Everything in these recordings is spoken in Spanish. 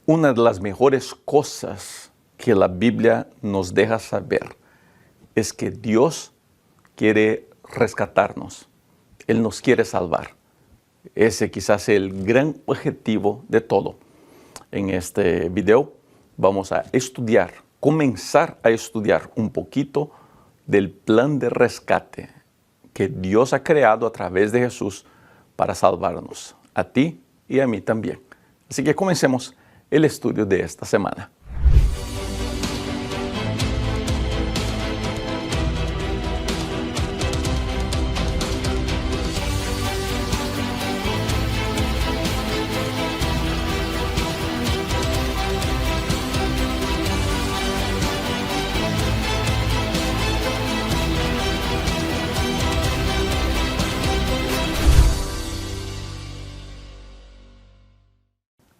Una de las mejores cosas que la Biblia nos deja saber es que Dios quiere rescatarnos. Él nos quiere salvar. Ese quizás es el gran objetivo de todo. En este video vamos a comenzar a estudiar un poquito del plan de rescate que Dios ha creado a través de Jesús para salvarnos, a ti y a mí también. Así que comencemos el estudio de esta semana.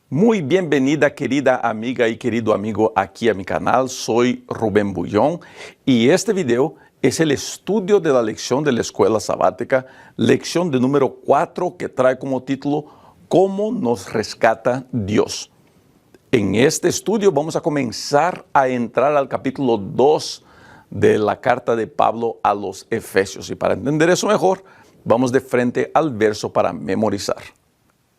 Muy bienvenida, querida amiga y querido amigo, aquí a mi canal. Soy Rubén Bullón y este video es el estudio de la lección de la escuela sabática, lección de número 4, que trae como título ¿Cómo nos rescata Dios? En este estudio vamos a comenzar a entrar al capítulo 2 de la carta de Pablo a los Efesios. Y para entender eso mejor, vamos de frente al verso para memorizar.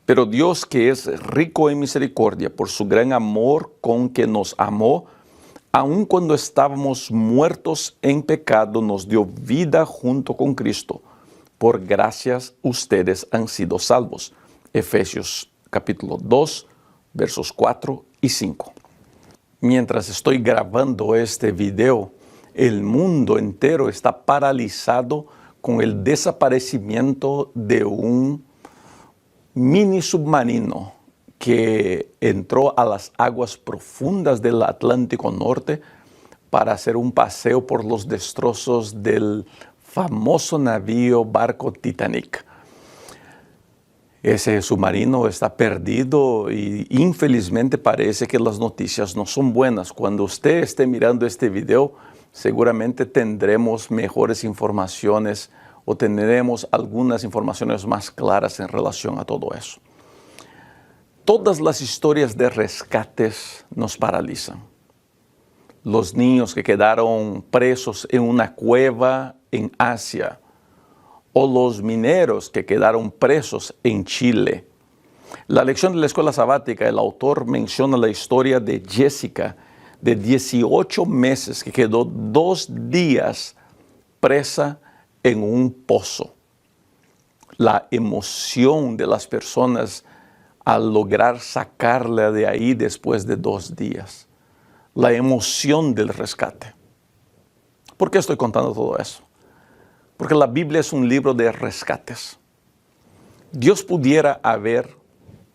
Pero Dios, que es rico en misericordia por su gran amor con que nos amó, aun cuando estábamos muertos en pecado, nos dio vida junto con Cristo. Por gracias ustedes han sido salvos. Efesios capítulo 2, versos 4 y 5. Mientras estoy grabando este video, el mundo entero está paralizado con el desaparecimiento de un mini submarino que entró a las aguas profundas del Atlántico Norte para hacer un paseo por los destrozos del famoso barco Titanic. Ese submarino está perdido y infelizmente parece que las noticias no son buenas. Cuando usted esté mirando este video, seguramente tendremos mejores informaciones o tendremos algunas informaciones más claras en relación a todo eso. Todas las historias de rescates nos paralizan. Los niños que quedaron presos en una cueva en Asia, o los mineros que quedaron presos en Chile. La lección de la escuela sabática, el autor menciona la historia de Jessica, de 18 meses, que quedó 2 días presa en un pozo. La emoción de las personas al lograr sacarla de ahí después de 2 días. La emoción del rescate. ¿Por qué estoy contando todo eso? Porque la Biblia es un libro de rescates. Dios pudiera haber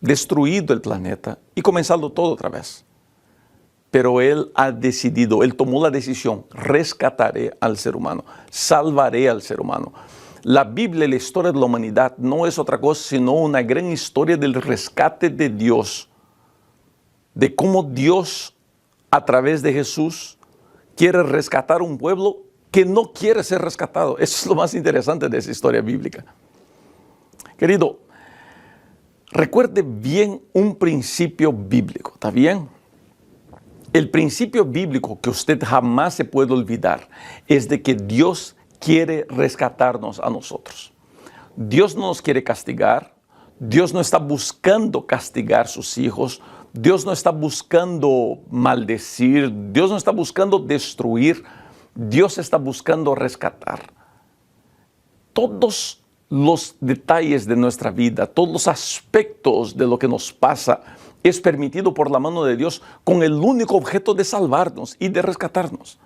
destruido el planeta y comenzado todo otra vez. Pero Él ha decidido, Él tomó la decisión, rescataré al ser humano, salvaré al ser humano. La Biblia, la historia de la humanidad, no es otra cosa sino una gran historia del rescate de Dios. De cómo Dios, a través de Jesús, quiere rescatar un pueblo que no quiere ser rescatado. Eso es lo más interesante de esa historia bíblica. Querido, recuerde bien un principio bíblico, ¿está bien? El principio bíblico que usted jamás se puede olvidar es de que Dios quiere rescatarnos a nosotros. Dios no nos quiere castigar. Dios no está buscando castigar a sus hijos. Dios no está buscando maldecir. Dios no está buscando destruir. Dios está buscando rescatar. Todos los detalles de nuestra vida, todos los aspectos de lo que nos pasa, es permitido por la mano de Dios con el único objeto de salvarnos y de rescatarnos.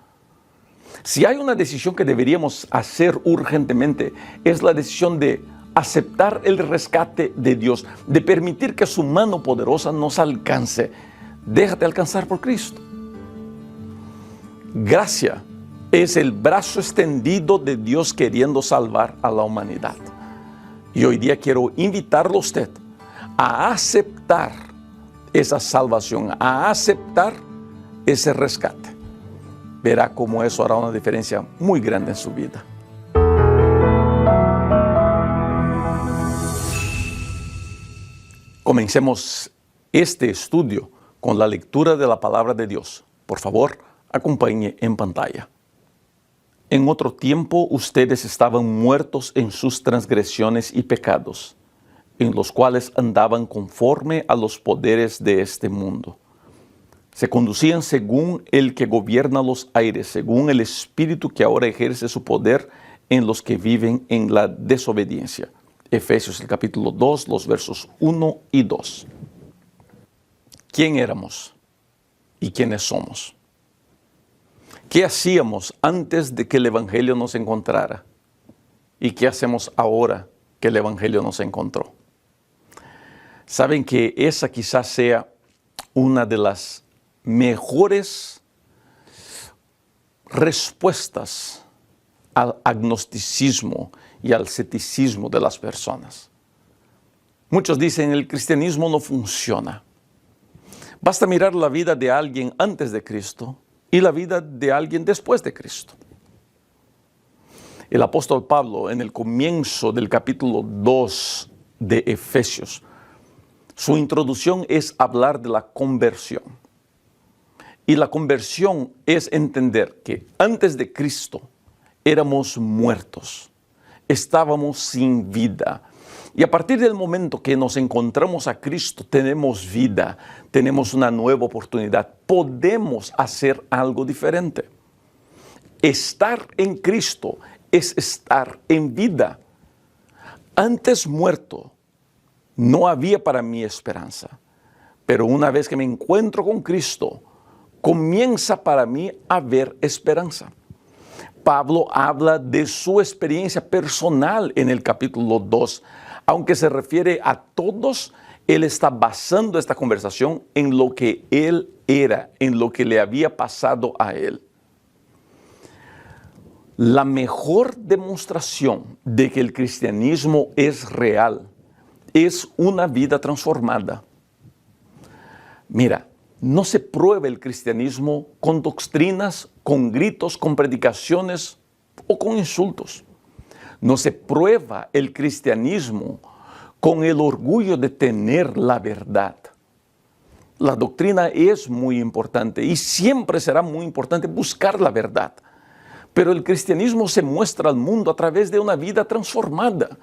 Si hay una decisión que deberíamos hacer urgentemente, es la decisión de aceptar el rescate de Dios, de permitir que su mano poderosa nos alcance. Déjate alcanzar por Cristo. Gracia es el brazo extendido de Dios queriendo salvar a la humanidad. Y hoy día quiero invitarlo a usted a aceptar esa salvación, a aceptar ese rescate. Verá cómo eso hará una diferencia muy grande en su vida. Comencemos este estudio con la lectura de la palabra de Dios. Por favor, acompañe en pantalla. En otro tiempo ustedes estaban muertos en sus transgresiones y pecados, en los cuales andaban conforme a los poderes de este mundo. Se conducían según el que gobierna los aires, según el espíritu que ahora ejerce su poder en los que viven en la desobediencia. Efesios el capítulo 2, los versos 1 y 2. ¿Quién éramos y quiénes somos? ¿Qué hacíamos antes de que el Evangelio nos encontrara? ¿Y qué hacemos ahora que el Evangelio nos encontró? Saben que esa quizás sea una de las mejores respuestas al agnosticismo y al escepticismo de las personas. Muchos dicen el cristianismo no funciona. Basta mirar la vida de alguien antes de Cristo y la vida de alguien después de Cristo. El apóstol Pablo, en el comienzo del capítulo 2 de Efesios, su introducción es hablar de la conversión. Y la conversión es entender que antes de Cristo éramos muertos, estábamos sin vida. Y a partir del momento que nos encontramos a Cristo, tenemos vida, tenemos una nueva oportunidad, podemos hacer algo diferente. Estar en Cristo es estar en vida. Antes muerto, no había para mí esperanza, pero una vez que me encuentro con Cristo, comienza para mí a haber esperanza. Pablo habla de su experiencia personal en el capítulo 2. Aunque se refiere a todos, él está basando esta conversación en lo que él era, en lo que le había pasado a él. La mejor demostración de que el cristianismo es real es una vida transformada. Mira, no se prueba el cristianismo con doctrinas, con gritos, con predicaciones o con insultos. No se prueba el cristianismo con el orgullo de tener la verdad. La doctrina es muy importante y siempre será muy importante buscar la verdad. Pero el cristianismo se muestra al mundo a través de una vida transformada.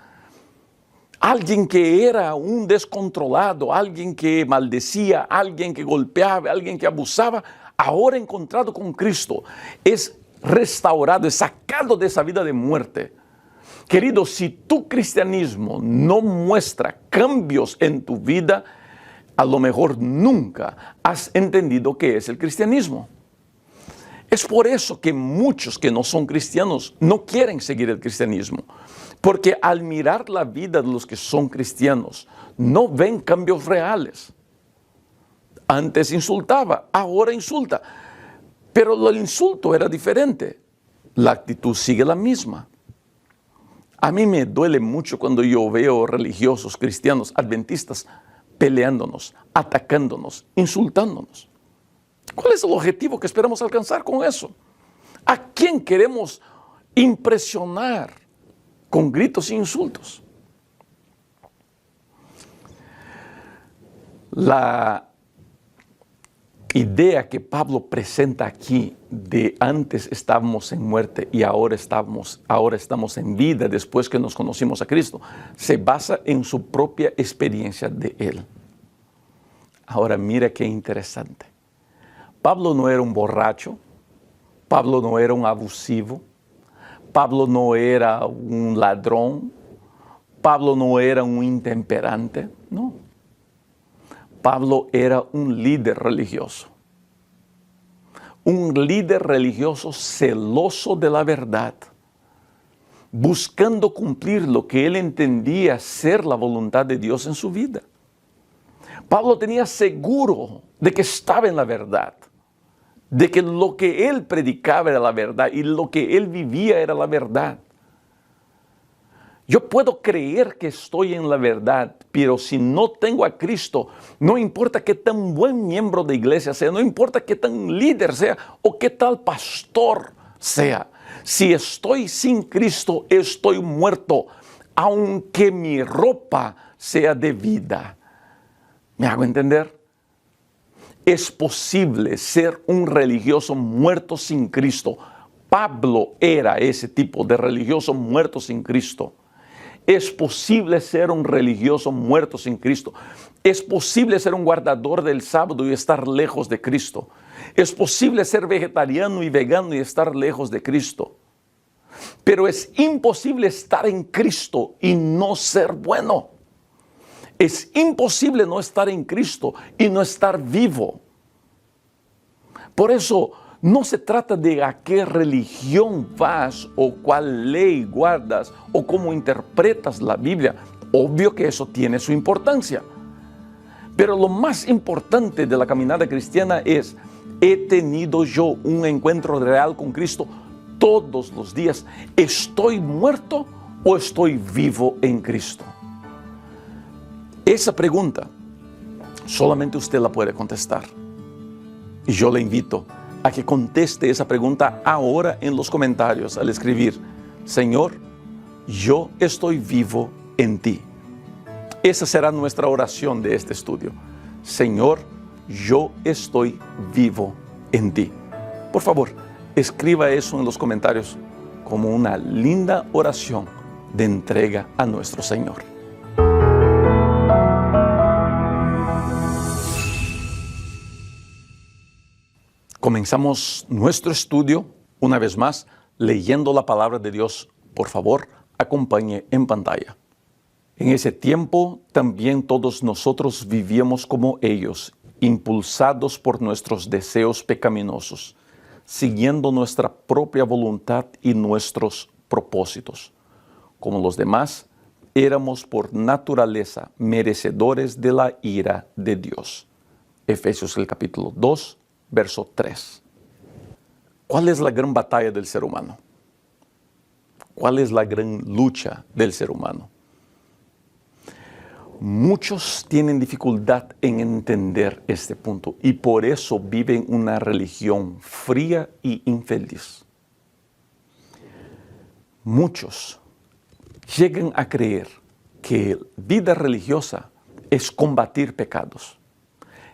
Alguien que era un descontrolado, alguien que maldecía, alguien que golpeaba, alguien que abusaba, ahora encontrado con Cristo, es restaurado, es sacado de esa vida de muerte. Querido, si tu cristianismo no muestra cambios en tu vida, a lo mejor nunca has entendido qué es el cristianismo. Es por eso que muchos que no son cristianos no quieren seguir el cristianismo. Porque al mirar la vida de los que son cristianos, no ven cambios reales. Antes insultaba, ahora insulta. Pero el insulto era diferente. La actitud sigue la misma. A mí me duele mucho cuando yo veo religiosos cristianos adventistas peleándonos, atacándonos, insultándonos. ¿Cuál es el objetivo que esperamos alcanzar con eso? ¿A quién queremos impresionar con gritos e insultos? La idea que Pablo presenta aquí de antes estábamos en muerte y ahora estamos en vida después que nos conocimos a Cristo, se basa en su propia experiencia de él. Ahora mira qué interesante. Pablo no era un borracho, Pablo no era un abusivo, Pablo no era un ladrón, Pablo no era un intemperante, no. Pablo era un líder religioso celoso de la verdad, buscando cumplir lo que él entendía ser la voluntad de Dios en su vida. Pablo tenía seguro de que estaba en la verdad, de que lo que él predicaba era la verdad y lo que él vivía era la verdad. Yo puedo creer que estoy en la verdad, pero si no tengo a Cristo, no importa qué tan buen miembro de iglesia sea, no importa qué tan líder sea o qué tal pastor sea. Si estoy sin Cristo, estoy muerto, aunque mi ropa sea de vida. ¿Me hago entender? Es posible ser un religioso muerto sin Cristo. Pablo era ese tipo de religioso muerto sin Cristo. Es posible ser un religioso muerto sin Cristo. Es posible ser un guardador del sábado y estar lejos de Cristo. Es posible ser vegetariano y vegano y estar lejos de Cristo. Pero es imposible estar en Cristo y no ser bueno. Es imposible no estar en Cristo y no estar vivo. Por eso no se trata de a qué religión vas o cuál ley guardas o cómo interpretas la Biblia. Obvio que eso tiene su importancia. Pero lo más importante de la caminata cristiana es, ¿he tenido yo un encuentro real con Cristo todos los días? ¿Estoy muerto o estoy vivo en Cristo? Esa pregunta solamente usted la puede contestar. Y yo le invito a que conteste esa pregunta ahora en los comentarios al escribir: Señor, yo estoy vivo en ti. Esa será nuestra oración de este estudio. Señor, yo estoy vivo en ti. Por favor, escriba eso en los comentarios como una linda oración de entrega a nuestro Señor. Comenzamos nuestro estudio una vez más leyendo la palabra de Dios. Por favor, acompañe en pantalla. En ese tiempo también todos nosotros vivíamos como ellos, impulsados por nuestros deseos pecaminosos, siguiendo nuestra propia voluntad y nuestros propósitos. Como los demás, éramos por naturaleza merecedores de la ira de Dios. Efesios el capítulo 2, verso 3. ¿Cuál es la gran batalla del ser humano? ¿Cuál es la gran lucha del ser humano? Muchos tienen dificultad en entender este punto y por eso viven una religión fría y infeliz. Muchos llegan a creer que vida religiosa es combatir pecados.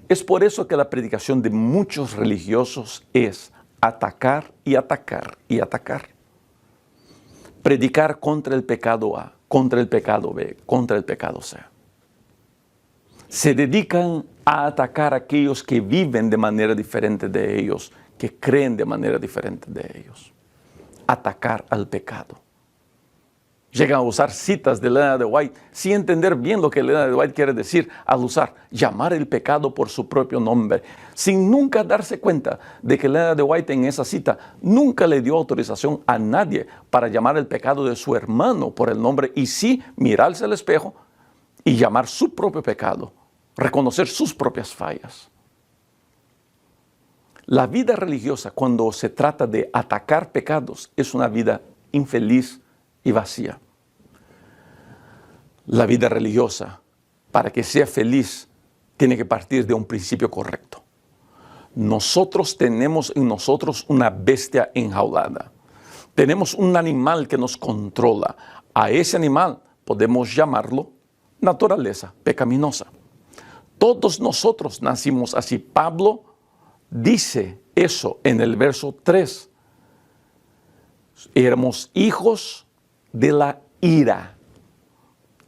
Es por eso que la predicación de muchos religiosos es atacar y atacar y atacar. Predicar contra el pecado A, contra el pecado B, contra el pecado C. Se dedican a atacar a aquellos que viven de manera diferente de ellos, que creen de manera diferente de ellos. Atacar al pecado. Llegan a usar citas de Elena de White sin entender bien lo que Elena de White quiere decir al usar llamar el pecado por su propio nombre, sin nunca darse cuenta de que Elena de White en esa cita nunca le dio autorización a nadie para llamar el pecado de su hermano por el nombre y sí mirarse al espejo y llamar su propio pecado, reconocer sus propias fallas. La vida religiosa, cuando se trata de atacar pecados, es una vida infeliz y vacía. La vida religiosa, para que sea feliz, tiene que partir de un principio correcto. Nosotros tenemos en nosotros una bestia enjaulada. Tenemos un animal que nos controla. A ese animal podemos llamarlo naturaleza pecaminosa. Todos nosotros nacimos así. Pablo dice eso en el verso 3. Éramos hijos de la ira,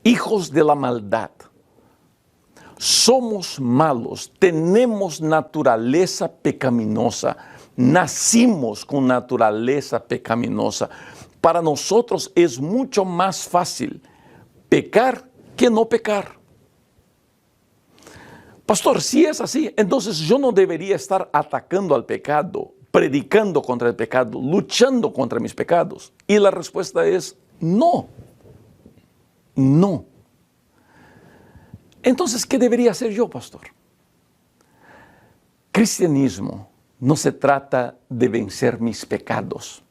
hijos de la maldad. Somos malos, tenemos naturaleza pecaminosa, nacimos con naturaleza pecaminosa. Para nosotros es mucho más fácil pecar que no pecar. Pastor, si es así, entonces yo no debería estar atacando al pecado, predicando contra el pecado, luchando contra mis pecados. Y la respuesta es no. No. Entonces, ¿qué debería hacer yo, pastor? Cristianismo no se trata de vencer mis pecados.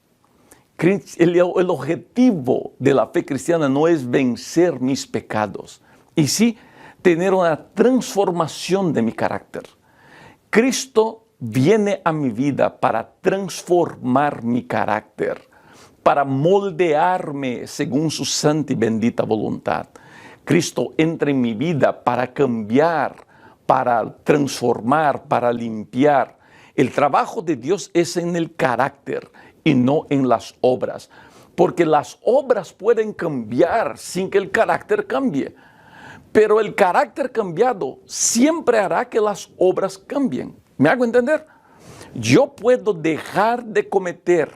El objetivo de la fe cristiana no es vencer mis pecados, y sí tener una transformación de mi carácter. Cristo viene a mi vida para transformar mi carácter, para moldearme según su santa y bendita voluntad. Cristo entra en mi vida para cambiar, para transformar, para limpiar. El trabajo de Dios es en el carácter y no en las obras, porque las obras pueden cambiar sin que el carácter cambie, pero el carácter cambiado siempre hará que las obras cambien. ¿Me hago entender? Yo puedo dejar de cometer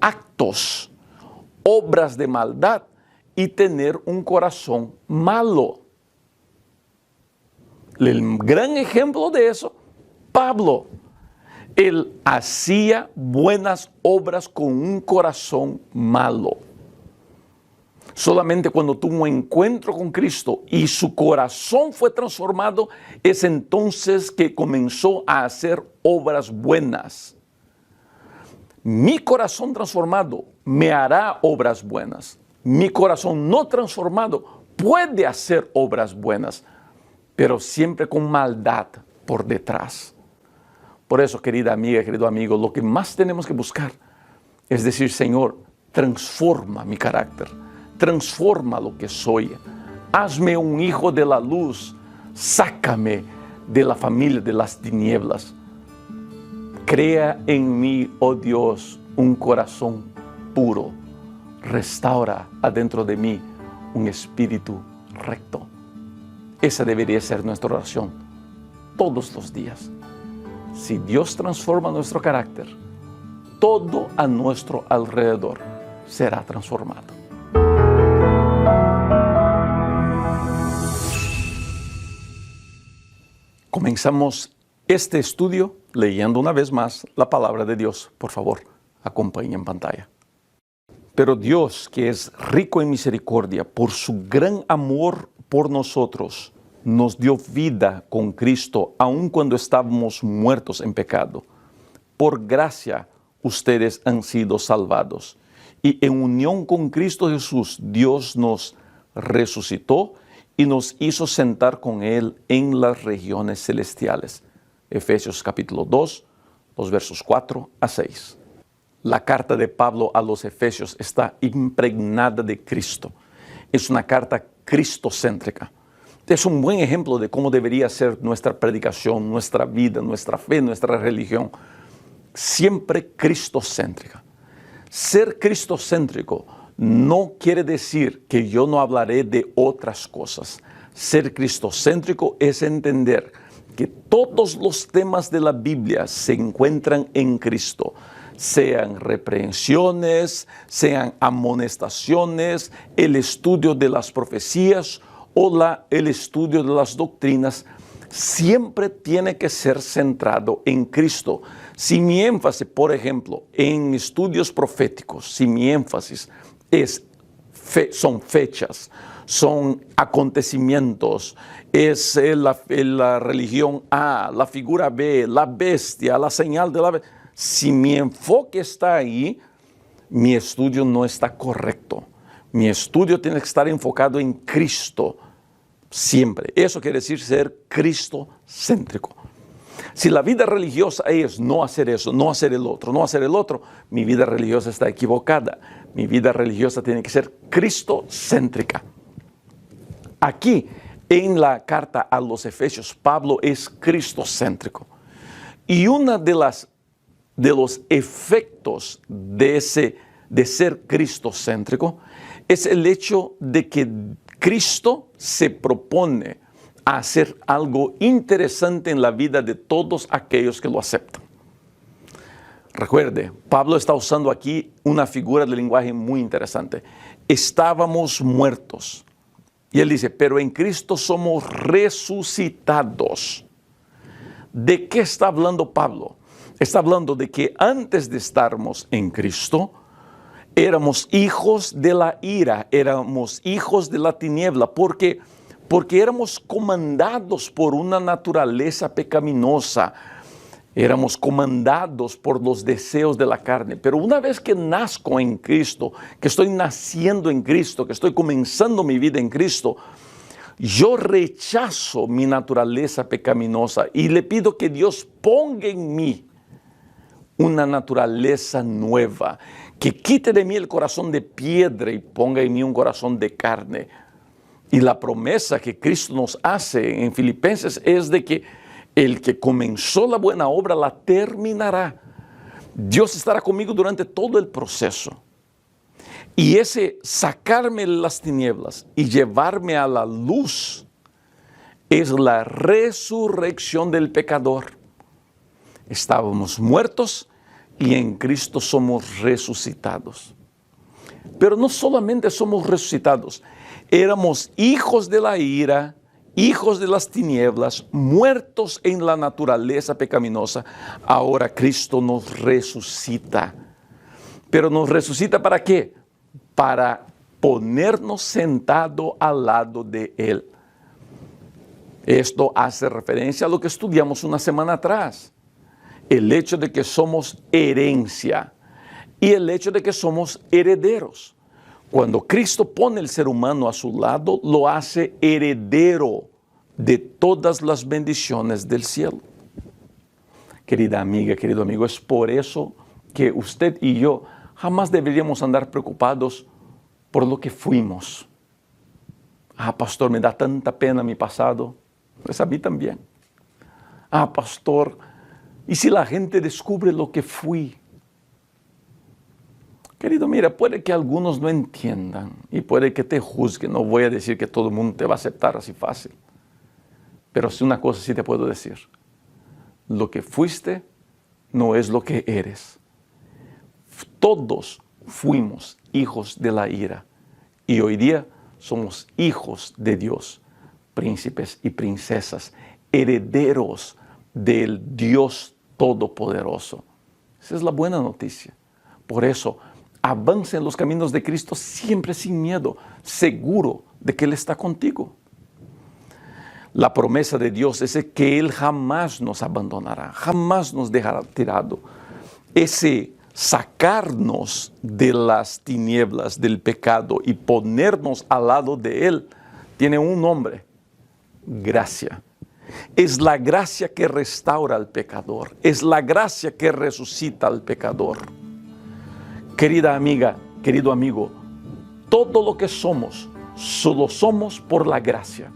actos, obras de maldad y tener un corazón malo. El gran ejemplo de eso, Pablo. Él hacía buenas obras con un corazón malo. Solamente cuando tuvo un encuentro con Cristo y su corazón fue transformado, es entonces que comenzó a hacer obras buenas. Mi corazón transformado me hará obras buenas. Mi corazón no transformado puede hacer obras buenas, pero siempre con maldad por detrás. Por eso, querida amiga, querido amigo, lo que más tenemos que buscar es decir, Señor, transforma mi carácter, transforma lo que soy, hazme un hijo de la luz, sácame de la familia de las tinieblas. Crea en mí, oh Dios, un corazón puro, restaura adentro de mí un espíritu recto. Esa debería ser nuestra oración todos los días. Si Dios transforma nuestro carácter, todo a nuestro alrededor será transformado. Comenzamos este estudio leyendo una vez más la palabra de Dios. Por favor, acompañe en pantalla. Pero Dios, que es rico en misericordia, por su gran amor por nosotros, nos dio vida con Cristo, aun cuando estábamos muertos en pecado. Por gracia, ustedes han sido salvados. Y en unión con Cristo Jesús, Dios nos resucitó y nos hizo sentar con Él en las regiones celestiales. Efesios capítulo 2, los versos 4 a 6. La carta de Pablo a los Efesios está impregnada de Cristo. Es una carta cristocéntrica. Es un buen ejemplo de cómo debería ser nuestra predicación, nuestra vida, nuestra fe, nuestra religión. Siempre cristocéntrica. Ser cristocéntrico no quiere decir que yo no hablaré de otras cosas. Ser cristocéntrico es entender que todos los temas de la Biblia se encuentran en Cristo. Sean reprehensiones, sean amonestaciones, el estudio de las profecías o el estudio de las doctrinas, siempre tiene que ser centrado en Cristo. Si mi énfasis, por ejemplo, en estudios proféticos, si mi énfasis son fechas, son acontecimientos, es la religión A, la figura B, la bestia, la señal de la bestia, si mi enfoque está ahí, mi estudio no está correcto. Mi estudio tiene que estar enfocado en Cristo siempre. Eso quiere decir ser cristocéntrico. Si la vida religiosa es no hacer eso, no hacer el otro, no hacer el otro, mi vida religiosa está equivocada. Mi vida religiosa tiene que ser cristocéntrica. Aquí, en la carta a los Efesios, Pablo es cristocéntrico. Y una de los efectos de ser cristocéntrico es el hecho de que Cristo se propone a hacer algo interesante en la vida de todos aquellos que lo aceptan. Recuerde, Pablo está usando aquí una figura de lenguaje muy interesante. Estábamos muertos. Y él dice, pero en Cristo somos resucitados. ¿De qué está hablando Pablo? Está hablando de que antes de estarmos en Cristo, éramos hijos de la ira, éramos hijos de la tiniebla, porque éramos comandados por una naturaleza pecaminosa, éramos comandados por los deseos de la carne. Pero una vez que nazco en Cristo, que estoy naciendo en Cristo, que estoy comenzando mi vida en Cristo, yo rechazo mi naturaleza pecaminosa y le pido que Dios ponga en mí una naturaleza nueva, que quite de mí el corazón de piedra y ponga en mí un corazón de carne. Y la promesa que Cristo nos hace en Filipenses es de que el que comenzó la buena obra la terminará. Dios estará conmigo durante todo el proceso. Y ese sacarme de las tinieblas y llevarme a la luz es la resurrección del pecador. Estábamos muertos y en Cristo somos resucitados. Pero no solamente somos resucitados, éramos hijos de la ira, hijos de las tinieblas, muertos en la naturaleza pecaminosa. Ahora Cristo nos resucita. Pero nos resucita ¿para qué? Para ponernos sentado al lado de Él. Esto hace referencia a lo que estudiamos una semana atrás. El hecho de que somos herencia y el hecho de que somos herederos. Cuando Cristo pone el ser humano a su lado, lo hace heredero de todas las bendiciones del cielo. Querida amiga, querido amigo, es por eso que usted y yo jamás deberíamos andar preocupados por lo que fuimos. Ah, pastor, me da tanta pena mi pasado. Pues a mí también. Ah, pastor, ¿y si la gente descubre lo que fui? Querido, mira, puede que algunos no entiendan y puede que te juzguen. No voy a decir que todo el mundo te va a aceptar así fácil. Pero sí una cosa sí te puedo decir. Lo que fuiste no es lo que eres. Todos fuimos hijos de la ira. Y hoy día somos hijos de Dios, príncipes y princesas, herederos del Dios Todopoderoso. Esa es la buena noticia. Por eso, avanza en los caminos de Cristo siempre sin miedo, seguro de que Él está contigo. La promesa de Dios es que Él jamás nos abandonará, jamás nos dejará tirado. Ese sacarnos de las tinieblas del pecado y ponernos al lado de Él tiene un nombre: gracia. Es la gracia que restaura al pecador, es la gracia que resucita al pecador. Querida amiga, querido amigo, todo lo que somos, solo somos por la gracia.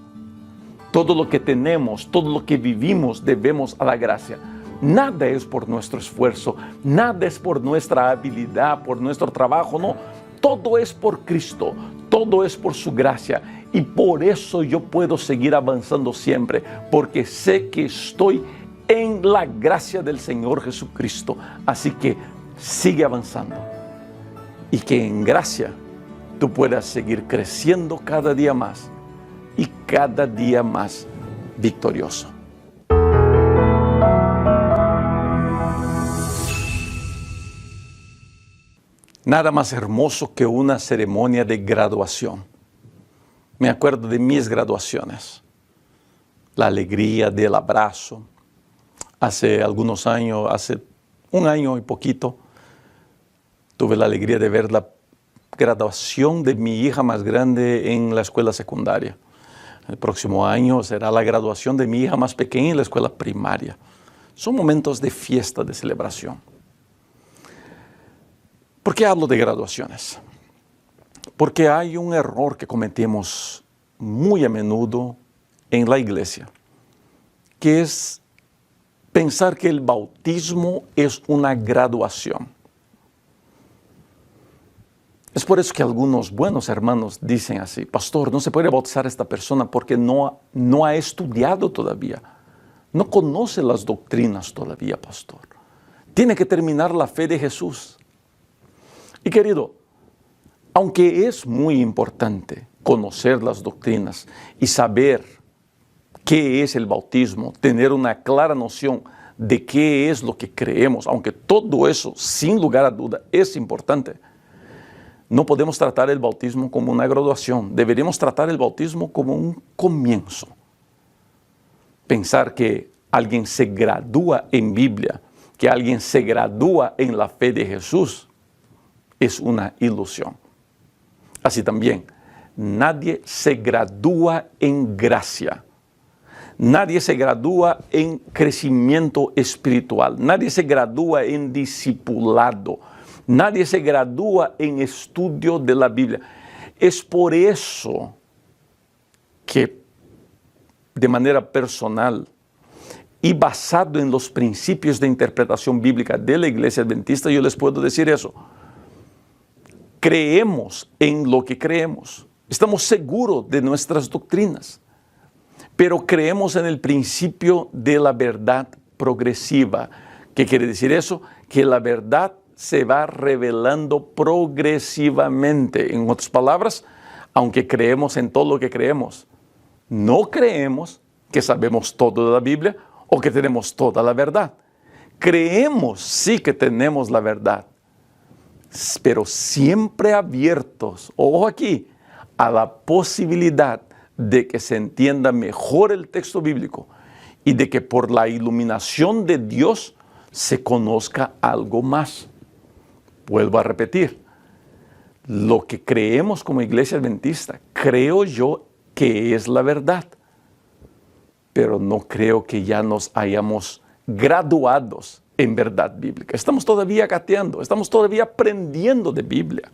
Todo lo que tenemos, todo lo que vivimos, debemos a la gracia. Nada es por nuestro esfuerzo, nada es por nuestra habilidad, por nuestro trabajo, no. Todo es por Cristo, todo es por su gracia. Y por eso yo puedo seguir avanzando siempre, porque sé que estoy en la gracia del Señor Jesucristo. Así que sigue avanzando. Y que en gracia tú puedas seguir creciendo cada día más y cada día más victorioso. Nada más hermoso que una ceremonia de graduación. Me acuerdo de mis graduaciones, la alegría del abrazo. Hace algunos años, hace un año y poquito, tuve la alegría de ver la graduación de mi hija más grande en la escuela secundaria. El próximo año será la graduación de mi hija más pequeña en la escuela primaria. Son momentos de fiesta, de celebración. ¿Por qué hablo de graduaciones? Porque hay un error que cometemos muy a menudo en la iglesia, que es pensar que el bautismo es una graduación. Es por eso que algunos buenos hermanos dicen así: pastor, no se puede bautizar a esta persona porque no ha estudiado todavía, no conoce las doctrinas todavía, pastor. Tiene que terminar la fe de Jesús. Y querido, aunque es muy importante conocer las doctrinas y saber qué es el bautismo, tener una clara noción de qué es lo que creemos, aunque todo eso, sin lugar a duda, es importante, no podemos tratar el bautismo como una graduación. Deberíamos tratar el bautismo como un comienzo. Pensar que alguien se gradúa en Biblia, que alguien se gradúa en la fe de Jesús, es una ilusión. Así también, nadie se gradúa en gracia. Nadie se gradúa en crecimiento espiritual. Nadie se gradúa en discipulado. Nadie se gradúa en estudio de la Biblia. Es por eso que de manera personal y basado en los principios de interpretación bíblica de la Iglesia Adventista, yo les puedo decir eso. Creemos en lo que creemos. Estamos seguros de nuestras doctrinas, pero creemos en el principio de la verdad progresiva. ¿Qué quiere decir eso? Que la verdad se va revelando progresivamente. En otras palabras, aunque creemos en todo lo que creemos, no creemos que sabemos todo de la Biblia o que tenemos toda la verdad. Creemos sí que tenemos la verdad, pero siempre abiertos, ojo aquí, a la posibilidad de que se entienda mejor el texto bíblico y de que por la iluminación de Dios se conozca algo más. Vuelvo a repetir, lo que creemos como Iglesia Adventista, creo yo que es la verdad, pero no creo que ya nos hayamos graduados en verdad bíblica. Estamos todavía gateando, estamos todavía aprendiendo de Biblia.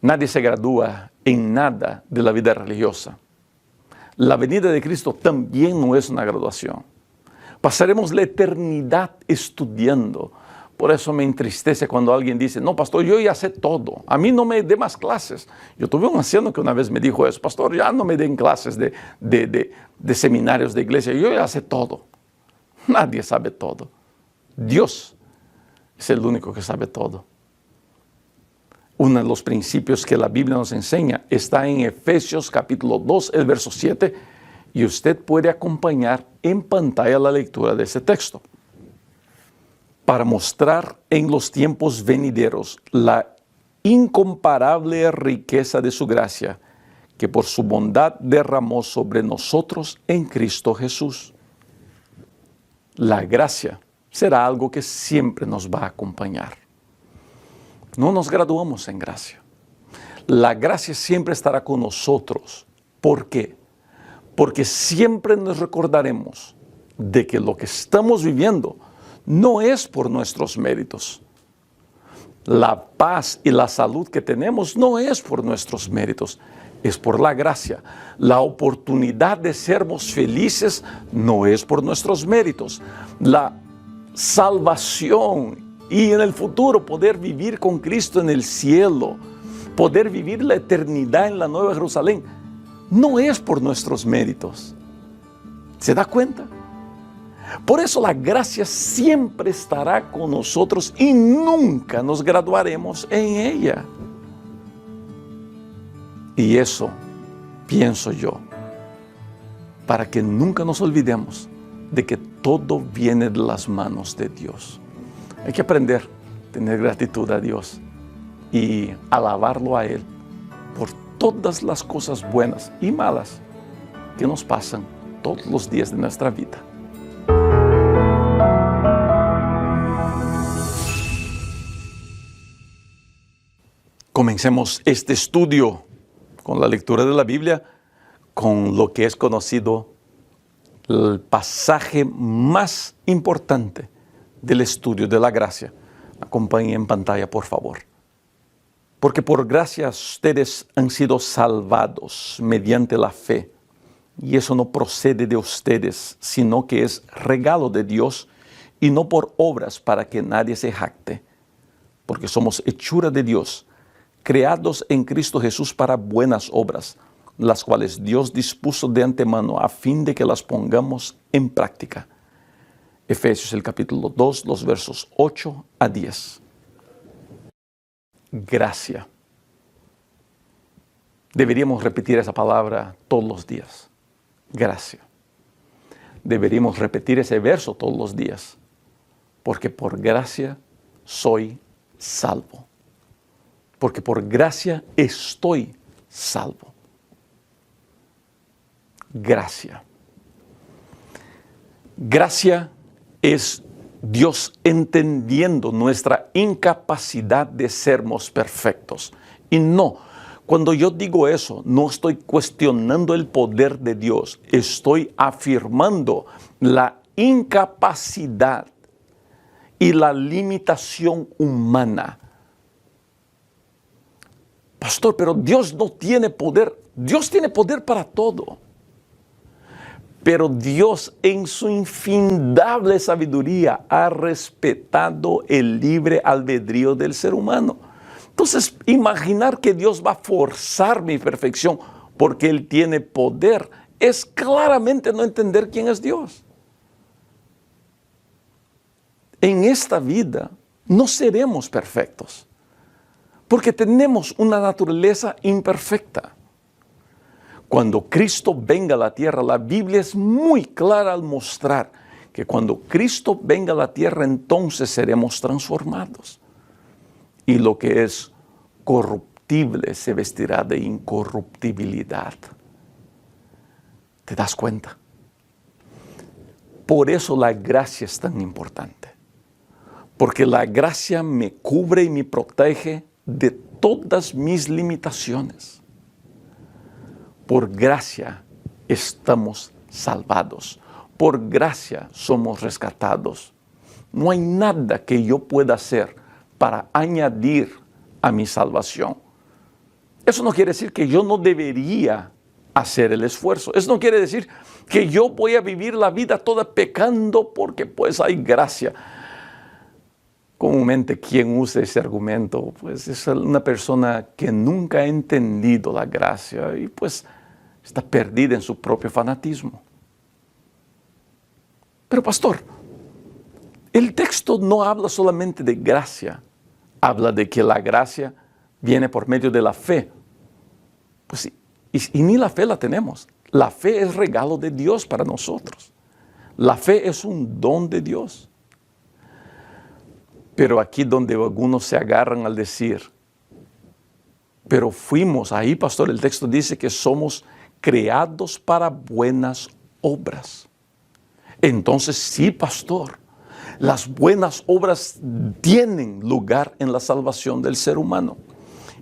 Nadie se gradúa en nada de la vida religiosa. La venida de Cristo también no es una graduación. Pasaremos la eternidad estudiando. Por eso me entristece cuando alguien dice, no, pastor, yo ya sé todo. A mí no me dé más clases. Yo tuve un anciano que una vez me dijo eso, pastor, ya no me den clases de seminarios de iglesia. Yo ya sé todo. Nadie sabe todo. Dios es el único que sabe todo. Uno de los principios que la Biblia nos enseña está en Efesios capítulo 2, el verso 7, y usted puede acompañar en pantalla la lectura de ese texto. Para mostrar en los tiempos venideros la incomparable riqueza de su gracia, que por su bondad derramó sobre nosotros en Cristo Jesús. La gracia será algo que siempre nos va a acompañar. No nos graduamos en gracia. La gracia siempre estará con nosotros. ¿Por qué? Porque siempre nos recordaremos de que lo que estamos viviendo no es por nuestros méritos. La paz y la salud que tenemos no es por nuestros méritos, es por la gracia. La oportunidad de sermos felices no es por nuestros méritos. La salvación y en el futuro poder vivir con Cristo en el cielo, poder vivir la eternidad en la Nueva Jerusalén, no es por nuestros méritos. ¿Se da cuenta? Por eso la gracia siempre estará con nosotros y nunca nos graduaremos en ella. Y eso pienso yo, para que nunca nos olvidemos de que todo viene de las manos de Dios. Hay que aprender a tener gratitud a Dios y alabarlo a Él por todas las cosas buenas y malas que nos pasan todos los días de nuestra vida. Comencemos este estudio con la lectura de la Biblia, con lo que es conocido el pasaje más importante del estudio de la gracia. Acompáñenme en pantalla, por favor. Porque por gracia ustedes han sido salvados mediante la fe, y eso no procede de ustedes, sino que es regalo de Dios, y no por obras para que nadie se jacte, porque somos hechura de Dios, creados en Cristo Jesús para buenas obras, las cuales Dios dispuso de antemano a fin de que las pongamos en práctica. Efesios el capítulo 2, los versos 8 a 10. Gracia. Deberíamos repetir esa palabra todos los días. Gracia. Deberíamos repetir ese verso todos los días. Porque por gracia soy salvo. Porque por gracia estoy salvo. Gracia. Gracia es Dios entendiendo nuestra incapacidad de sermos perfectos. Y no, cuando yo digo eso, no estoy cuestionando el poder de Dios. Estoy afirmando la incapacidad y la limitación humana. Pastor, pero Dios no tiene poder. Dios tiene poder para todo. Pero Dios en su infindable sabiduría ha respetado el libre albedrío del ser humano. Entonces, imaginar que Dios va a forzar mi perfección porque Él tiene poder es claramente no entender quién es Dios. En esta vida no seremos perfectos porque tenemos una naturaleza imperfecta. Cuando Cristo venga a la tierra, la Biblia es muy clara al mostrar que cuando Cristo venga a la tierra, entonces seremos transformados. Y lo que es corruptible se vestirá de incorruptibilidad. ¿Te das cuenta? Por eso la gracia es tan importante. Porque la gracia me cubre y me protege de todas mis limitaciones. Por gracia estamos salvados. Por gracia somos rescatados. No hay nada que yo pueda hacer para añadir a mi salvación. Eso no quiere decir que yo no debería hacer el esfuerzo. Eso no quiere decir que yo voy a vivir la vida toda pecando porque pues hay gracia. Comúnmente quien usa ese argumento pues es una persona que nunca ha entendido la gracia y pues está perdida en su propio fanatismo. Pero pastor, el texto no habla solamente de gracia, habla de que la gracia viene por medio de la fe. Pues sí, y ni la fe la tenemos. La fe es regalo de Dios para nosotros. La fe es un don de Dios. Pero aquí donde algunos se agarran al decir, pero fuimos, ahí pastor, el texto dice que somos creados para buenas obras. Entonces sí, pastor, las buenas obras tienen lugar en la salvación del ser humano.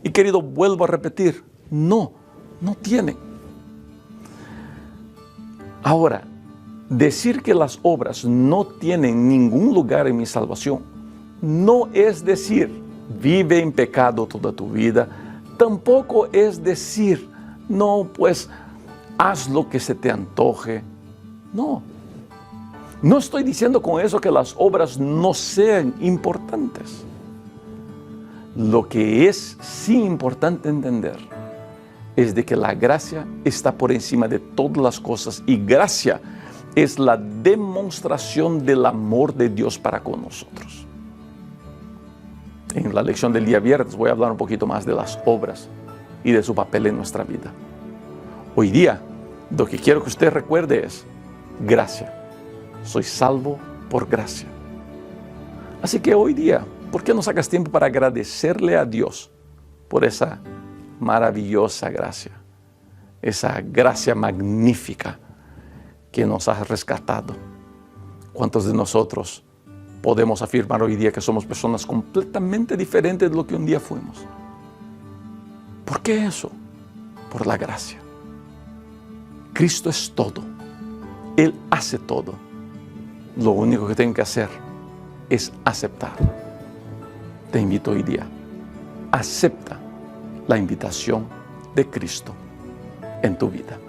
Y querido, vuelvo a repetir, no tienen. Ahora, decir que las obras no tienen ningún lugar en mi salvación, no es decir, vive en pecado toda tu vida, tampoco es decir, no, pues, haz lo que se te antoje. No estoy diciendo con eso que las obras no sean importantes. Lo que es sí importante entender es de que la gracia está por encima de todas las cosas y gracia es la demostración del amor de Dios para con nosotros. En la lección del día viernes voy a hablar un poquito más de las obras y de su papel en nuestra vida. Hoy día, lo que quiero que usted recuerde es gracia. Soy salvo por gracia. Así que hoy día, ¿por qué no sacas tiempo para agradecerle a Dios por esa maravillosa gracia? Esa gracia magnífica que nos ha rescatado. ¿Cuántos de nosotros podemos afirmar hoy día que somos personas completamente diferentes de lo que un día fuimos? ¿Por qué eso? Por la gracia. Cristo es todo. Él hace todo. Lo único que tengo que hacer es aceptar. Te invito hoy día. Acepta la invitación de Cristo en tu vida.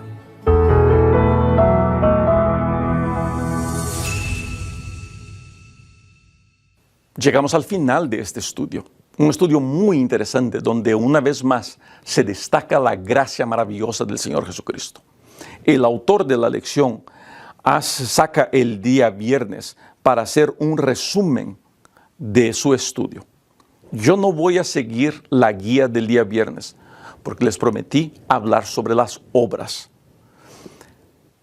Llegamos al final de este estudio. Un estudio muy interesante donde una vez más se destaca la gracia maravillosa del Señor Jesucristo. El autor de la lección saca el día viernes para hacer un resumen de su estudio. Yo no voy a seguir la guía del día viernes porque les prometí hablar sobre las obras.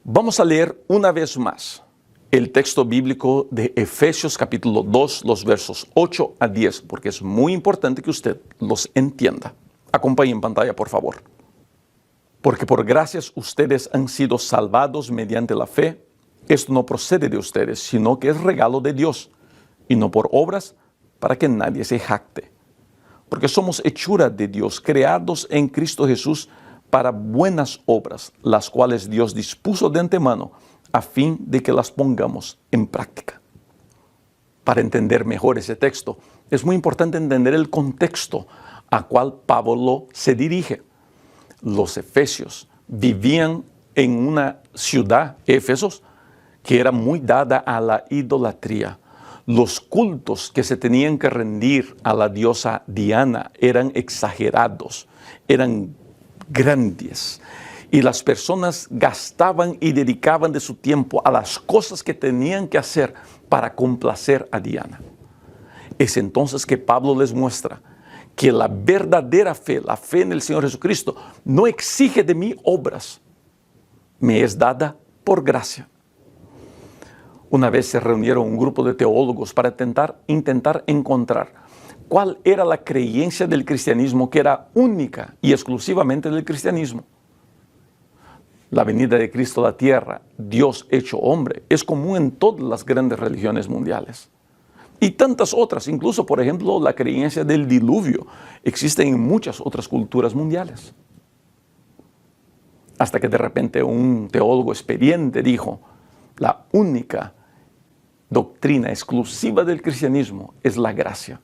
Vamos a leer una vez más el texto bíblico de Efesios capítulo 2, los versos 8 a 10, porque es muy importante que usted los entienda. Acompañe en pantalla, por favor. Porque por gracias ustedes han sido salvados mediante la fe. Esto no procede de ustedes, sino que es regalo de Dios, y no por obras, para que nadie se jacte. Porque somos hechura de Dios, creados en Cristo Jesús para buenas obras, las cuales Dios dispuso de antemano, a fin de que las pongamos en práctica. Para entender mejor ese texto, es muy importante entender el contexto a cual Pablo se dirige. Los efesios vivían en una ciudad, Éfesos, que era muy dada a la idolatría. Los cultos que se tenían que rendir a la diosa Diana eran exagerados, eran grandes. Y las personas gastaban y dedicaban de su tiempo a las cosas que tenían que hacer para complacer a Diana. Es entonces que Pablo les muestra que la verdadera fe, la fe en el Señor Jesucristo, no exige de mí obras, me es dada por gracia. Una vez se reunieron un grupo de teólogos para intentar encontrar cuál era la creencia del cristianismo que era única y exclusivamente del cristianismo. La venida de Cristo a la tierra, Dios hecho hombre, es común en todas las grandes religiones mundiales. Y tantas otras, incluso por ejemplo la creencia del diluvio, existe en muchas otras culturas mundiales. Hasta que de repente un teólogo experiente dijo, la única doctrina exclusiva del cristianismo es la gracia.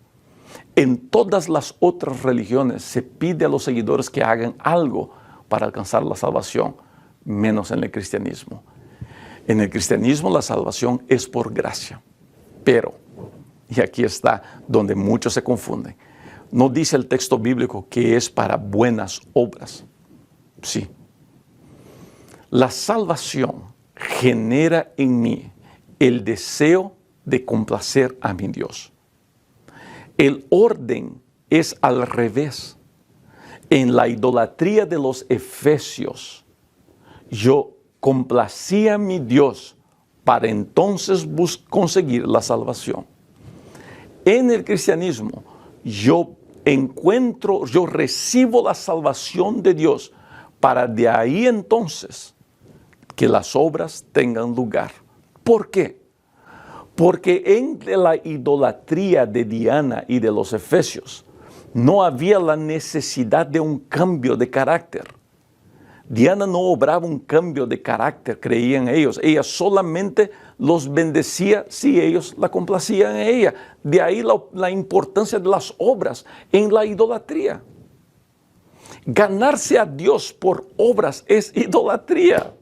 En todas las otras religiones se pide a los seguidores que hagan algo para alcanzar la salvación, menos en el cristianismo. En el cristianismo la salvación es por gracia. Pero, y aquí está donde muchos se confunden, no dice el texto bíblico que es para buenas obras. Sí. La salvación genera en mí el deseo de complacer a mi Dios. El orden es al revés. En la idolatría de los efesios, yo complacía a mi Dios para entonces conseguir la salvación. En el cristianismo, yo recibo la salvación de Dios para de ahí entonces que las obras tengan lugar. ¿Por qué? Porque en la idolatría de Diana y de los efesios no había la necesidad de un cambio de carácter. Diana no obraba un cambio de carácter, creían ellos. Ella solamente los bendecía si ellos la complacían a ella. De ahí la importancia de las obras en la idolatría. Ganarse a Dios por obras es idolatría.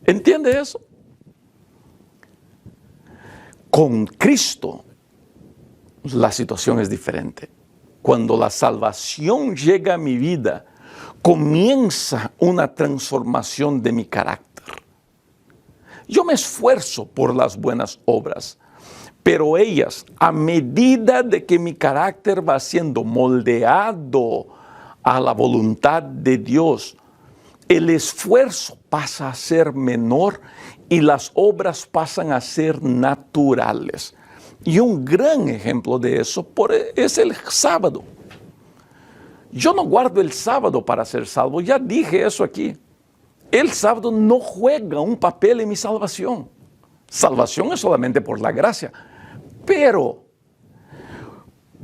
¿Entiende eso? Con Cristo la situación es diferente. Cuando la salvación llega a mi vida, comienza una transformación de mi carácter. Yo me esfuerzo por las buenas obras, pero ellas, a medida de que mi carácter va siendo moldeado a la voluntad de Dios, el esfuerzo pasa a ser menor y las obras pasan a ser naturales. Y un gran ejemplo de eso es el sábado. Yo no guardo el sábado para ser salvo, ya dije eso aquí. El sábado no juega un papel en mi salvación. Salvación es solamente por la gracia. Pero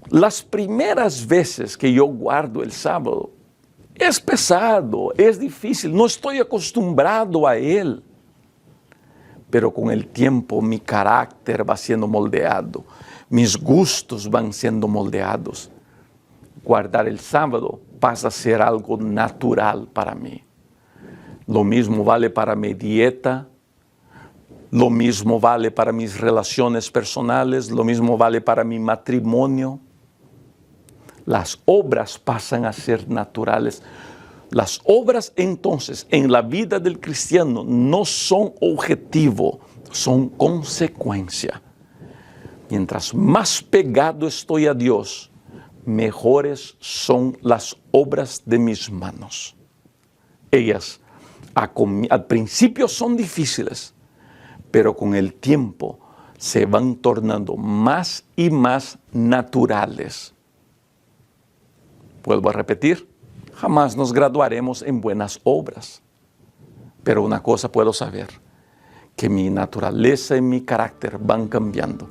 las primeras veces que yo guardo el sábado, es pesado, es difícil, no estoy acostumbrado a él. Pero con el tiempo mi carácter va siendo moldeado, mis gustos van siendo moldeados. Guardar el sábado pasa a ser algo natural para mí. Lo mismo vale para mi dieta, lo mismo vale para mis relaciones personales, lo mismo vale para mi matrimonio. Las obras pasan a ser naturales. Las obras entonces en la vida del cristiano no son objetivo, son consecuencia. Mientras más pegado estoy a Dios, mejores son las obras de mis manos. Ellas al principio son difíciles, pero con el tiempo se van tornando más y más naturales. Vuelvo a repetir, jamás nos graduaremos en buenas obras. Pero una cosa puedo saber, que mi naturaleza y mi carácter van cambiando.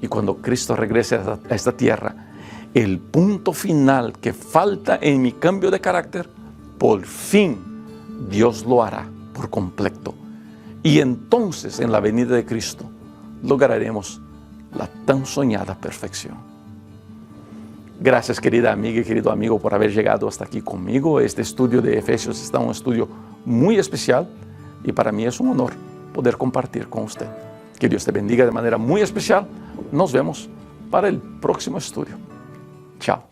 Y cuando Cristo regrese a esta tierra, el punto final que falta en mi cambio de carácter, por fin Dios lo hará por completo. Y entonces en la venida de Cristo lograremos la tan soñada perfección. Gracias, querida amiga y querido amigo, por haber llegado hasta aquí conmigo. Este estudio de Efesios está un estudio muy especial y para mí es un honor poder compartir con usted. Que Dios te bendiga de manera muy especial. Nos vemos para el próximo estudio. Chao.